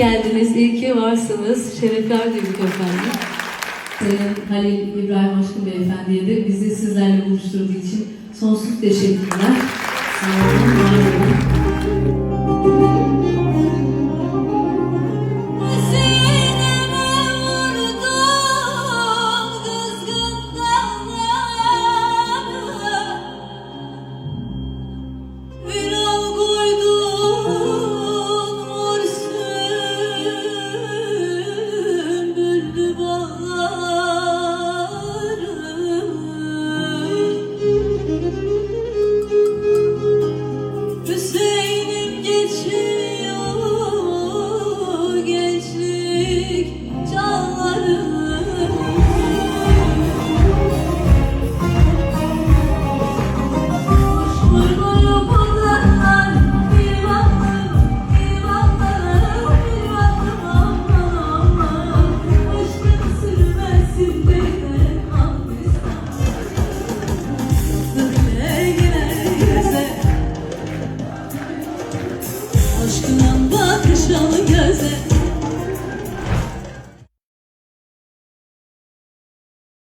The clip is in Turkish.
geldiniz, iyi ki varsınız. Şerefler duyduk efendim. Sayın Halil İbrahim Aşkın Beyefendi'ye de bizi sizlerle buluşturduğu için sonsuz teşekkürler. Sağ olun, var olun.